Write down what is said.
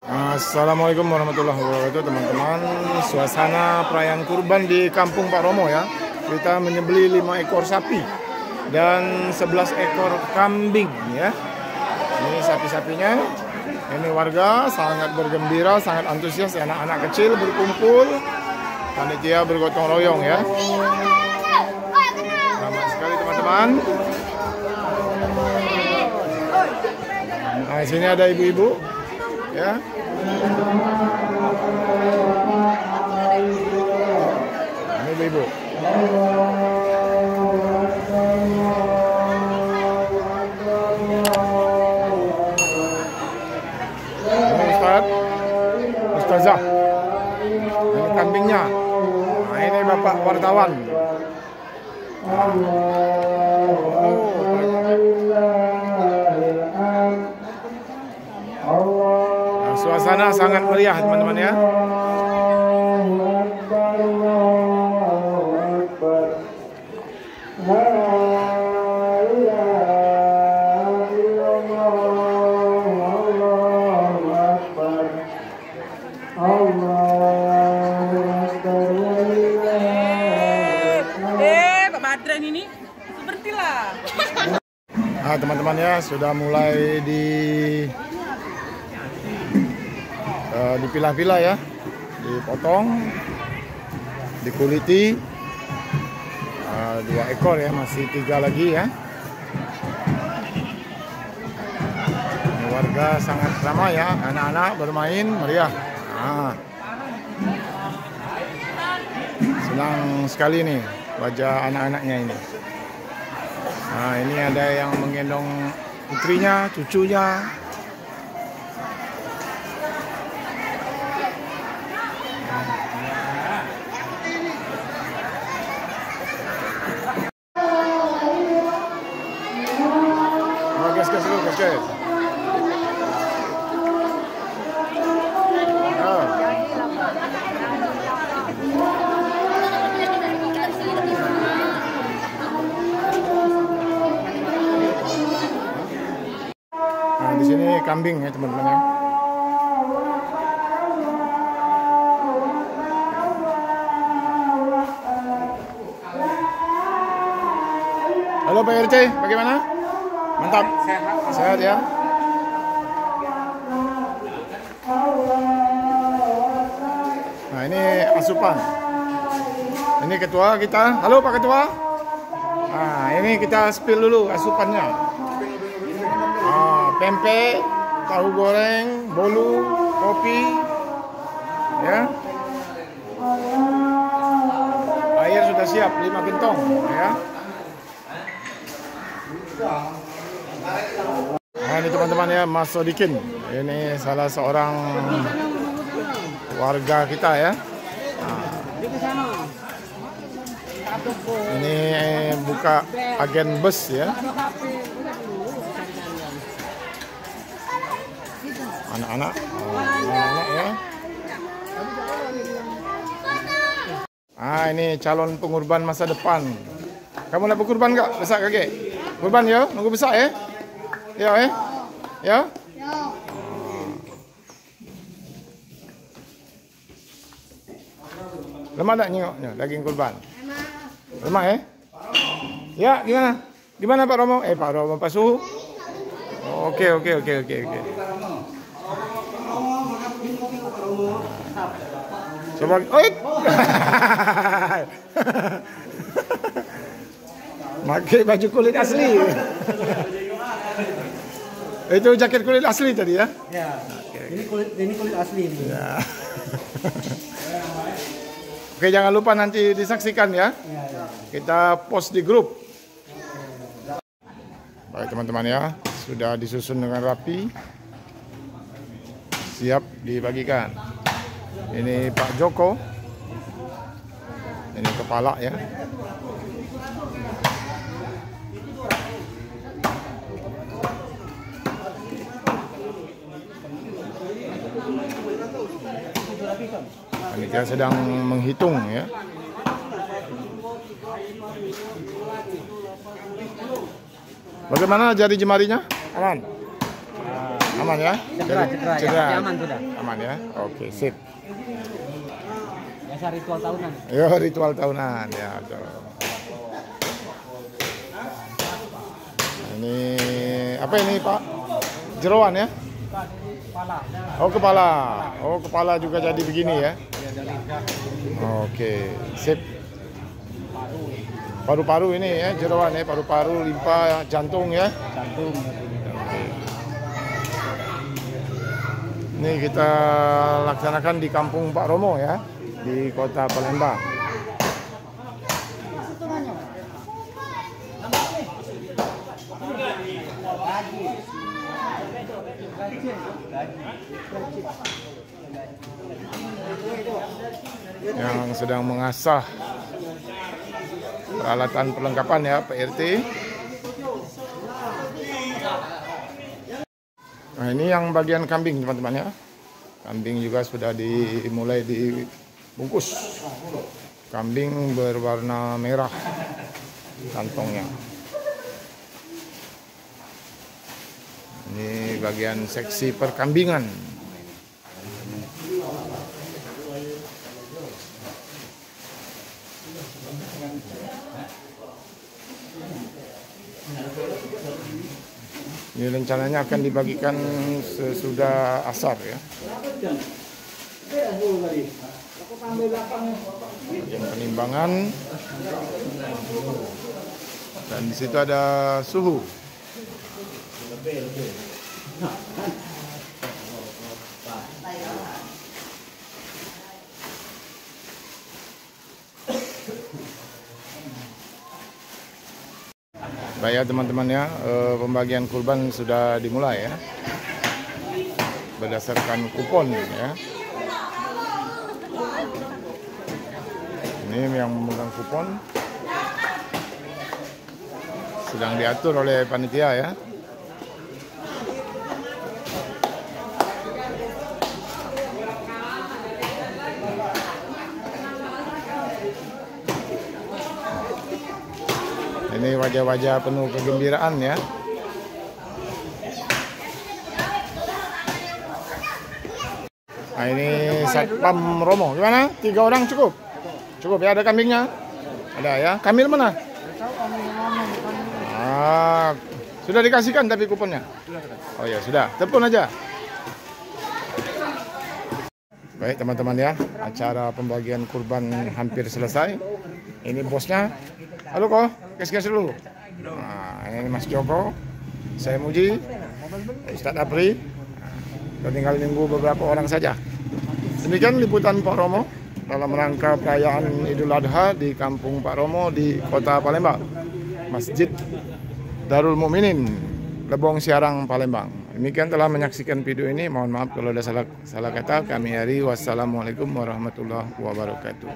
Assalamualaikum warahmatullahi wabarakatuh teman-teman. Suasana perayaan kurban di kampung Pak Romo ya. Kita menyembelih 5 ekor sapi dan 11 ekor kambing ya. Ini sapi-sapinya. Ini warga sangat bergembira, sangat antusias. Anak-anak kecil berkumpul, panitia bergotong royong ya. Selamat sekali teman-teman. Nah, di sini ada ibu-ibu ya. Ini ibu-ibu. Ini Ustazah. Ini kambingnya. Nah, ini bapak wartawan. Suasana sangat meriah teman-teman ya. Pak Badran ini sepertilah. Nah teman-teman ya, sudah mulai dipilah-pilah ya, dipotong, dikuliti. 2 ekor ya, masih 3 lagi ya. Ini warga sangat ramai ya, anak-anak bermain meriah. Nah, senang sekali nih wajah anak-anaknya ini. Nah, ini ada yang menggendong putrinya, cucunya. Gas. Nah, di sini kambing ya teman-teman ya. Halo Pak RT, bagaimana? Mantap, sehat ya. Nah ini asupan. Ini ketua kita. Halo Pak Ketua. Nah ini kita spill dulu asupannya. Pempek, tahu goreng, bolu, kopi, ya. Air sudah siap 5 gentong, ya. Nah ini teman-teman ya, Mas Sodikin. Ini salah seorang warga kita ya. Ini buka agen bus ya. Anak-anak ya. Ini calon pengurban masa depan. Kamu nak berkurban enggak? Besar kakek? Kurban ya? Nunggu besar ya? Ya Ya? Lemak tak nyengoknya daging kurban? Lemak ya? Ya, gimana? Gimana Pak Romo? Pak Romo Pak Suhu? Oke. Coba, pakai baju kulit asli. Itu jaket kulit asli tadi ya? Ya. Ini kulit asli ini. Ya. Oke, jangan lupa nanti disaksikan ya. Kita post di grup. Baik teman-teman ya, sudah disusun dengan rapi. Siap dibagikan. Ini Pak Joko. Ini kepala ya. Panitia sedang menghitung ya. Bagaimana jari jemarinya? Aman? Aman ya? Cedera, Cedera. ya, aman sudah. Aman ya? Oke, sip. Biasa ritual tahunan. Yo, ritual tahunan ya. Betul. Ini apa ini Pak? Jeroan ya? Kepala. Oh kepala. Oh kepala juga jadi begini ya? Oke, sip. Paru-paru ini ya, jeroan ya, paru-paru, limpa, jantung ya. Jantung. Oke. Ini kita laksanakan di kampung Pak Romo ya, di kota Palembang. Yang sedang mengasah peralatan perlengkapan ya PRT. Nah ini yang bagian kambing teman-teman ya. Kambing juga sudah dimulai dibungkus. Kambing berwarna merah kantongnya. Ini bagian seksi perkambingan. Ini rencananya akan dibagikan sesudah asar ya. Bagian penimbangan. Dan di situ ada suhu. Baik ya teman-teman ya, pembagian kurban sudah dimulai ya, berdasarkan kupon ya. Ini yang memegang kupon sedang diatur oleh panitia ya. Ini wajah-wajah penuh kegembiraan ya. Nah ini Satpam Romo. Gimana? 3 orang cukup? Cukup ya, ada kambingnya? Ada ya. Kamil mana? Ah, sudah dikasihkan tapi kuponnya? Oh ya sudah, telepon aja. Baik teman-teman ya, acara pembagian kurban hampir selesai. Ini bosnya. Halo kok, kes-kes dulu. Nah, ini Mas Joko, saya Muji, Ustadz Apri. Kita tinggal nunggu beberapa orang saja. Demikian liputan Pak Romo dalam rangka perayaan Idul Adha di Kampung Pak Romo di Kota Palembang, Masjid Darul Mukminin, Lebong Siarang, Palembang. Demikian telah menyaksikan video ini. Mohon maaf kalau ada salah kata. Kami hari wassalamualaikum warahmatullahi wabarakatuh.